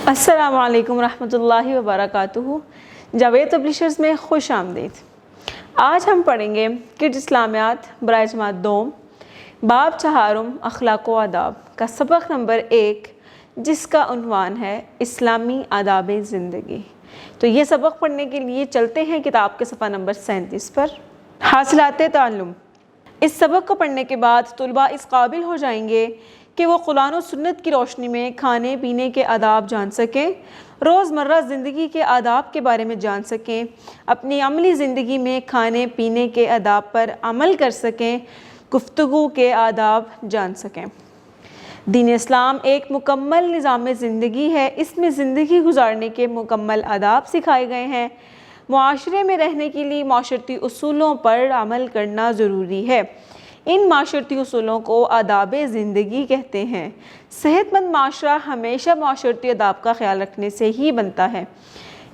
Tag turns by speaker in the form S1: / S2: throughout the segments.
S1: السلام علیکم ورحمۃ اللہ وبرکاتہ۔ جاوید پبلشرز میں خوش آمدید۔ آج ہم پڑھیں گے کڈز اسلامیات برائے جماعت دوم باب چہارم اخلاق و آداب کا سبق نمبر 1، جس کا عنوان ہے اسلامی آداب زندگی۔ تو یہ سبق پڑھنے کے لیے چلتے ہیں کتاب کے صفحہ نمبر 37 پر۔ حاصلات تعلم۔ اس سبق کو پڑھنے کے بعد طلباء اس قابل ہو جائیں گے کہ وہ قرآن و سنت کی روشنی میں کھانے پینے کے آداب جان سکیں، روزمرہ زندگی کے آداب کے بارے میں جان سکیں، اپنی عملی زندگی میں کھانے پینے کے آداب پر عمل کر سکیں، گفتگو کے آداب جان سکیں۔ دین اسلام ایک مکمل نظام زندگی ہے۔ اس میں زندگی گزارنے کے مکمل آداب سکھائے گئے ہیں۔ معاشرے میں رہنے کے لیے معاشرتی اصولوں پر عمل کرنا ضروری ہے۔ ان معاشرتی اصولوں کو آداب زندگی کہتے ہیں۔ صحت مند معاشرہ ہمیشہ معاشرتی آداب کا خیال رکھنے سے ہی بنتا ہے،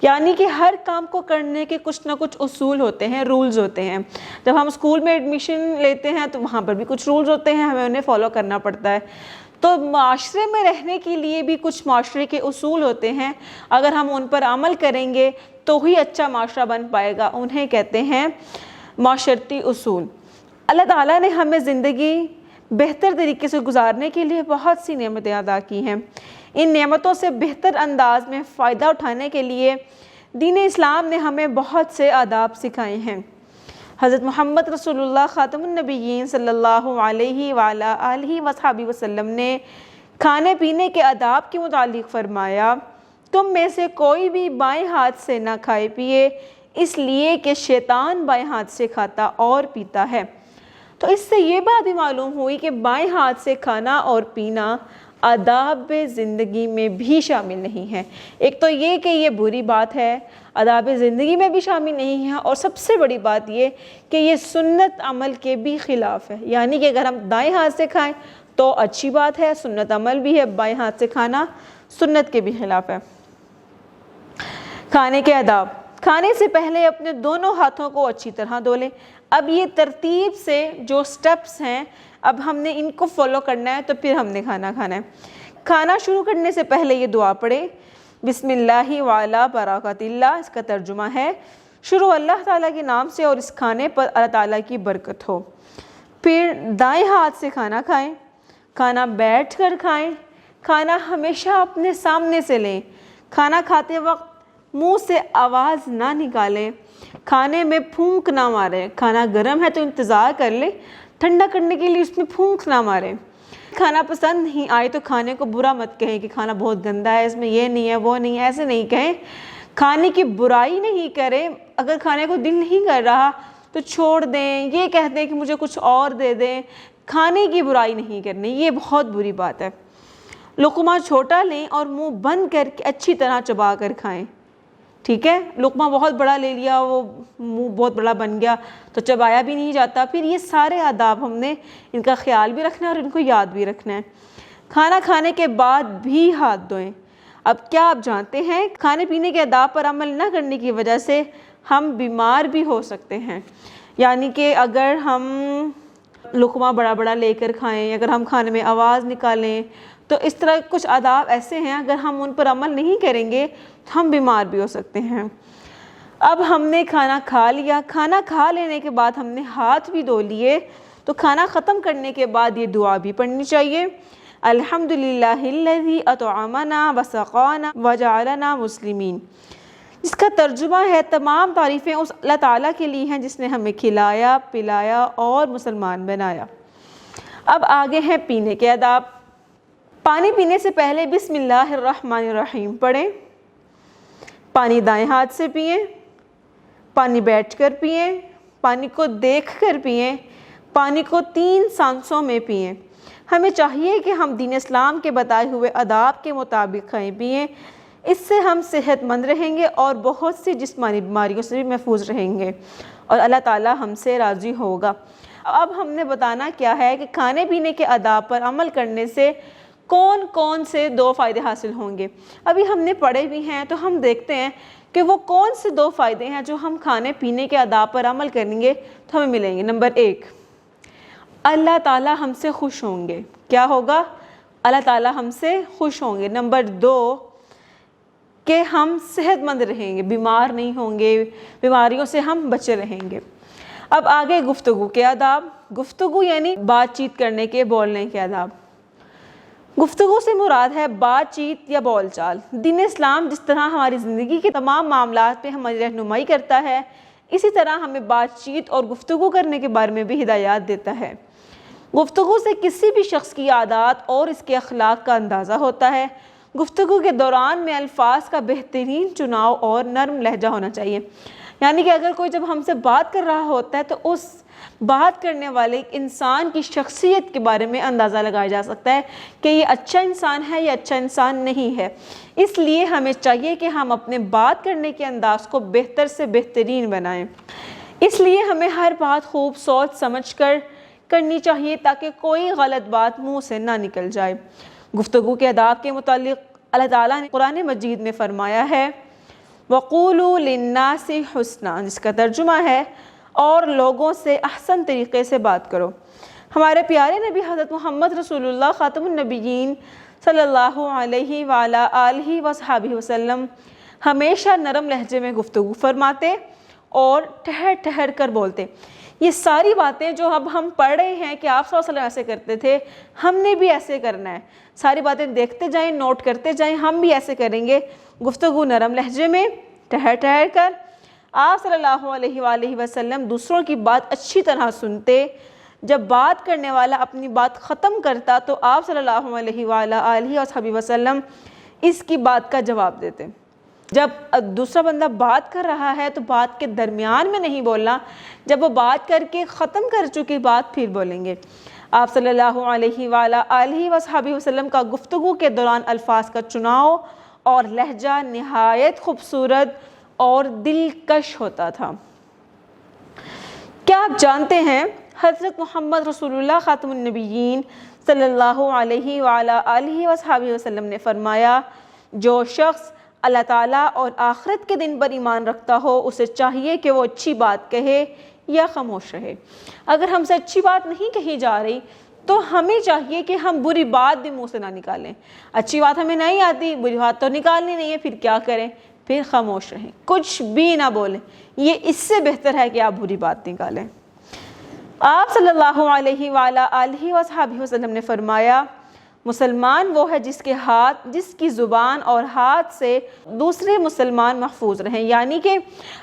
S1: یعنی کہ ہر کام کو کرنے کے کچھ نہ کچھ اصول ہوتے ہیں، رولز ہوتے ہیں۔ جب ہم اسکول میں ایڈمیشن لیتے ہیں تو وہاں پر بھی کچھ رولز ہوتے ہیں، ہمیں انہیں فالو کرنا پڑتا ہے۔ تو معاشرے میں رہنے کے لیے بھی کچھ معاشرے کے اصول ہوتے ہیں، اگر ہم ان پر عمل کریں گے تو ہی اچھا معاشرہ بن پائے گا۔ انہیں کہتے ہیں معاشرتی اصول۔ اللہ تعالیٰ نے ہمیں زندگی بہتر طریقے سے گزارنے کے لیے بہت سی نعمتیں عطا کی ہیں۔ ان نعمتوں سے بہتر انداز میں فائدہ اٹھانے کے لیے دین اسلام نے ہمیں بہت سے آداب سکھائے ہیں۔ حضرت محمد رسول اللہ خاتم النبیین صلی اللہ علیہ وآلہ آلہ وصحبہ وسلم نے کھانے پینے کے آداب کے متعلق فرمایا، تم میں سے کوئی بھی بائیں ہاتھ سے نہ کھائے پیے، اس لیے کہ شیطان بائیں ہاتھ سے کھاتا اور پیتا ہے۔ تو اس سے یہ بات بھی معلوم ہوئی کہ بائیں ہاتھ سے کھانا اور پینا آداب زندگی میں بھی شامل نہیں ہے۔ ایک تو یہ کہ یہ بری بات ہے، آداب زندگی میں بھی شامل نہیں ہے، اور سب سے بڑی بات یہ کہ یہ سنت عمل کے بھی خلاف ہے، یعنی کہ اگر ہم دائیں ہاتھ سے کھائیں تو اچھی بات ہے، سنت عمل بھی ہے، بائیں ہاتھ سے کھانا سنت کے بھی خلاف ہے۔ کھانے کے آداب۔ کھانے سے پہلے اپنے دونوں ہاتھوں کو اچھی طرح دھو لیں۔ اب یہ ترتیب سے جو سٹیپس ہیں، اب ہم نے ان کو فالو کرنا ہے تو پھر ہم نے کھانا کھانا ہے۔ کھانا شروع کرنے سے پہلے یہ دعا پڑھیں، بسم اللہ وعلی برکات اللہ۔ اس کا ترجمہ ہے شروع اللہ تعالیٰ کے نام سے اور اس کھانے پر اللہ تعالیٰ کی برکت ہو۔ پھر دائیں ہاتھ سے کھانا کھائیں، کھانا بیٹھ کر کھائیں، کھانا ہمیشہ اپنے سامنے سے لیں، کھانا کھاتے وقت منہ سے آواز نہ نکالیں، کھانے میں پھونک نہ ماریں۔ کھانا گرم ہے تو انتظار کر لیں، ٹھنڈا کرنے کے لیے اس میں پھونک نہ ماریں۔ کھانا پسند نہیں آئے تو کھانے کو برا مت کہیں کہ کھانا بہت گندا ہے، اس میں یہ نہیں ہے وہ نہیں ہے، ایسے نہیں کہیں۔ کھانے کی برائی نہیں کریں، اگر کھانے کو دل نہیں کر رہا تو چھوڑ دیں، یہ کہہ دیں کہ مجھے کچھ اور دے دیں۔ کھانے کی برائی نہیں کرنی، یہ بہت بری بات ہے۔ لقمہ چھوٹا لیں اور منہ بند کر کے اچھی طرح چبا کر کھائیں، ٹھیک ہے؟ لقمہ بہت بڑا لے لیا، وہ منہ بہت بڑا بن گیا تو چبایا بھی نہیں جاتا۔ پھر یہ سارے آداب ہم نے ان کا خیال بھی رکھنا ہے اور ان کو یاد بھی رکھنا ہے۔ کھانا کھانے کے بعد بھی ہاتھ دھوئیں۔ اب کیا آپ جانتے ہیں کھانے پینے کے آداب پر عمل نہ کرنے کی وجہ سے ہم بیمار بھی ہو سکتے ہیں، یعنی کہ اگر ہم لقمہ بڑا بڑا لے کر کھائیں، اگر ہم کھانے میں آواز نکالیں، تو اس طرح کچھ آداب ایسے ہیں اگر ہم ان پر عمل نہیں کریں گے تو ہم بیمار بھی ہو سکتے ہیں۔ اب ہم نے کھانا کھا لیا، کھانا کھا لینے کے بعد ہم نے ہاتھ بھی دھو لیے، تو کھانا ختم کرنے کے بعد یہ دعا بھی پڑھنی چاہیے، الحمدللہ الذی اطعمنا وسقانا وجعلنا مسلمین، جس کا ترجمہ ہے تمام تعریفیں اس اللہ تعالیٰ کے لیے ہیں جس نے ہمیں کھلایا پلایا اور مسلمان بنایا۔ اب آگے ہیں پینے کے آداب۔ پانی پینے سے پہلے بسم اللہ الرحمن الرحیم پڑھیں۔ پانی دائیں ہاتھ سے پئیں، پانی بیٹھ کر پئیں، پانی کو دیکھ کر پئیں، پانی کو 3 سانسوں میں پئیں۔ ہمیں چاہیے کہ ہم دین اسلام کے بتائے ہوئے آداب کے مطابق کھائیں پئیں، اس سے ہم صحت مند رہیں گے اور بہت سی جسمانی بیماریوں سے بھی محفوظ رہیں گے اور اللہ تعالیٰ ہم سے راضی ہوگا۔ اب ہم نے بتانا کیا ہے کہ کھانے پینے کے آداب پر عمل کرنے سے کون کون سے 2 فائدے حاصل ہوں گے۔ ابھی ہم نے پڑھے بھی ہیں تو ہم دیکھتے ہیں کہ وہ کون سے 2 فائدے ہیں جو ہم کھانے پینے کے آداب پر عمل کریں گے تو ہمیں ملیں گے۔ نمبر 1، اللہ تعالیٰ ہم سے خوش ہوں گے۔ کیا ہوگا؟ اللہ تعالیٰ ہم سے خوش ہوں گے۔ نمبر 2، کہ ہم صحت مند رہیں گے، بیمار نہیں ہوں گے، بیماریوں سے ہم بچے رہیں گے۔ اب آگے گفتگو کے آداب۔ گفتگو یعنی بات چیت کرنے کے، بولنے کے آداب۔ گفتگو سے مراد ہے بات چیت یا بول چال۔ دین اسلام جس طرح ہماری زندگی کے تمام معاملات پہ ہماری رہنمائی کرتا ہے، اسی طرح ہمیں بات چیت اور گفتگو کرنے کے بارے میں بھی ہدایات دیتا ہے۔ گفتگو سے کسی بھی شخص کی عادات اور اس کے اخلاق کا اندازہ ہوتا ہے۔ گفتگو کے دوران میں الفاظ کا بہترین چناؤ اور نرم لہجہ ہونا چاہیے، یعنی کہ اگر کوئی جب ہم سے بات کر رہا ہوتا ہے تو اس بات کرنے والے انسان کی شخصیت کے بارے میں اندازہ لگایا جا سکتا ہے کہ یہ اچھا انسان ہے یا اچھا انسان نہیں ہے۔ اس لیے ہمیں چاہیے کہ ہم اپنے بات کرنے کے انداز کو بہتر سے بہترین بنائیں۔ اس لیے ہمیں ہر بات خوب سوچ سمجھ کر کرنی چاہیے تاکہ کوئی غلط بات منہ سے نہ نکل جائے۔ گفتگو کے آداب کے متعلق اللہ تعالیٰ نے قرآن مجید میں فرمایا ہے وَقُولُوا لِلنَّاسِ حُسْنًا، جس کا ترجمہ ہے اور لوگوں سے احسن طریقے سے بات کرو۔ ہمارے پیارے نبی حضرت محمد رسول اللہ خاتم النبیین صلی اللہ علیہ وآلہ آلہ وصحبہ وسلم ہمیشہ نرم لہجے میں گفتگو فرماتے اور ٹھہر ٹھہر کر بولتے۔ یہ ساری باتیں جو اب ہم پڑھ رہے ہیں کہ آپ صلی اللہ علیہ وسلم ایسے کرتے تھے، ہم نے بھی ایسے کرنا ہے۔ ساری باتیں دیکھتے جائیں، نوٹ کرتے جائیں، ہم بھی ایسے کریں گے۔ گفتگو نرم لہجے میں ٹھہر ٹھہر کر۔ آپ صلی اللہ علیہ وآلہ وسلم دوسروں کی بات اچھی طرح سنتے۔ جب بات کرنے والا اپنی بات ختم کرتا تو آپ صلی اللہ علیہ وآلہ وسلم اس کی بات کا جواب دیتے۔ جب دوسرا بندہ بات کر رہا ہے تو بات کے درمیان میں نہیں بولنا، جب وہ بات کر کے ختم کر چکی بات پھر بولیں گے۔ آپ صلی اللہ علیہ وآلہ وسلم کا گفتگو کے دوران الفاظ کا چناؤ اور لہجہ نہایت خوبصورت اور دلکش ہوتا تھا۔ کیا آپ جانتے ہیں حضرت محمد رسول اللہ خاتم النبیین صلی اللہ علیہ وآلہ وسلم نے فرمایا جو شخص اللہ تعالیٰ اور آخرت کے دن پر ایمان رکھتا ہو اسے چاہیے کہ وہ اچھی بات کہے یا خاموش رہے۔ اگر ہم سے اچھی بات نہیں کہی جا رہی تو ہمیں چاہیے کہ ہم بری بات بھی منہ سے نہ نکالیں۔ اچھی بات ہمیں نہیں آتی، بری بات تو نکالنی نہیں ہے، پھر کیا کریں؟ پھر خاموش رہیں، کچھ بھی نہ بولیں۔ یہ اس سے بہتر ہے کہ آپ بری بات نکالیں۔ آپ صلی اللہ علیہ وآلہ وسلم نے فرمایا مسلمان وہ ہے جس کی زبان اور ہاتھ سے دوسرے مسلمان محفوظ رہیں، یعنی کہ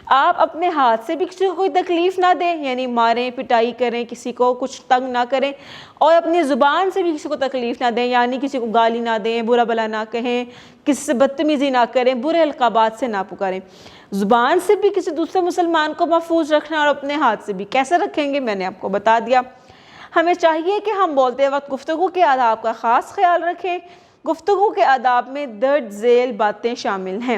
S1: آپ اپنے ہاتھ سے بھی کسی کو کوئی تکلیف نہ دیں، یعنی ماریں پٹائی کریں، کسی کو کچھ تنگ نہ کریں، اور اپنی زبان سے بھی کسی کو تکلیف نہ دیں، یعنی کسی کو گالی نہ دیں، برا بلا نہ کہیں، کسی سے بدتمیزی نہ کریں، برے القابات سے نہ پکاریں۔ زبان سے بھی کسی دوسرے مسلمان کو محفوظ رکھنا اور اپنے ہاتھ سے بھی کیسے رکھیں گے میں نے آپ کو بتا دیا۔ ہمیں چاہیے کہ ہم بولتے وقت گفتگو کے آداب کا خاص خیال رکھیں۔ گفتگو کے آداب میں درج ذیل باتیں شامل ہیں۔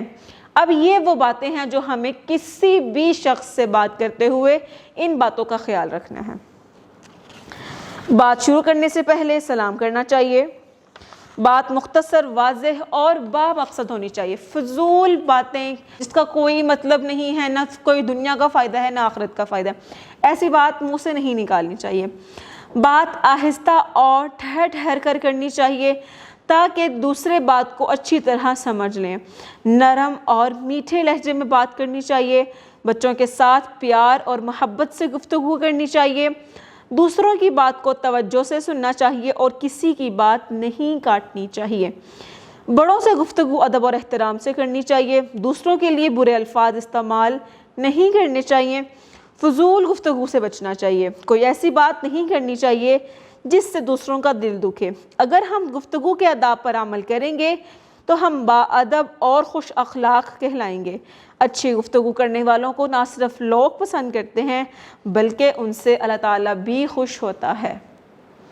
S1: اب یہ وہ باتیں ہیں جو ہمیں کسی بھی شخص سے بات کرتے ہوئے ان باتوں کا خیال رکھنا ہے۔ بات شروع کرنے سے پہلے سلام کرنا چاہیے۔ بات مختصر، واضح اور بامقصد ہونی چاہیے۔ فضول باتیں جس کا کوئی مطلب نہیں ہے، نہ کوئی دنیا کا فائدہ ہے نہ آخرت کا فائدہ ہے، ایسی بات منہ سے نہیں نکالنی چاہیے۔ بات آہستہ اور ٹھہر ٹھہر کر کرنی چاہیے تاکہ دوسرے بات کو اچھی طرح سمجھ لیں۔ نرم اور میٹھے لہجے میں بات کرنی چاہیے۔ بچوں کے ساتھ پیار اور محبت سے گفتگو کرنی چاہیے۔ دوسروں کی بات کو توجہ سے سننا چاہیے اور کسی کی بات نہیں کاٹنی چاہیے۔ بڑوں سے گفتگو ادب اور احترام سے کرنی چاہیے۔ دوسروں کے لیے برے الفاظ استعمال نہیں کرنے چاہیے۔ فضول گفتگو سے بچنا چاہیے۔ کوئی ایسی بات نہیں کرنی چاہیے جس سے دوسروں کا دل دکھے۔ اگر ہم گفتگو کے آداب پر عمل کریں گے تو ہم باادب اور خوش اخلاق کہلائیں گے۔ اچھی گفتگو کرنے والوں کو نہ صرف لوگ پسند کرتے ہیں بلکہ ان سے اللہ تعالیٰ بھی خوش ہوتا ہے۔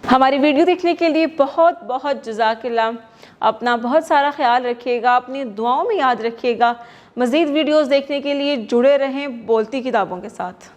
S1: ہماری ویڈیو دیکھنے کے لیے بہت بہت جزاک اللہ۔ اپنا بہت سارا خیال رکھیے گا، اپنی دعاؤں میں یاد رکھیے گا۔ مزید ویڈیوز دیکھنے کے لیے جڑے رہیں بولتی کتابوں کے ساتھ۔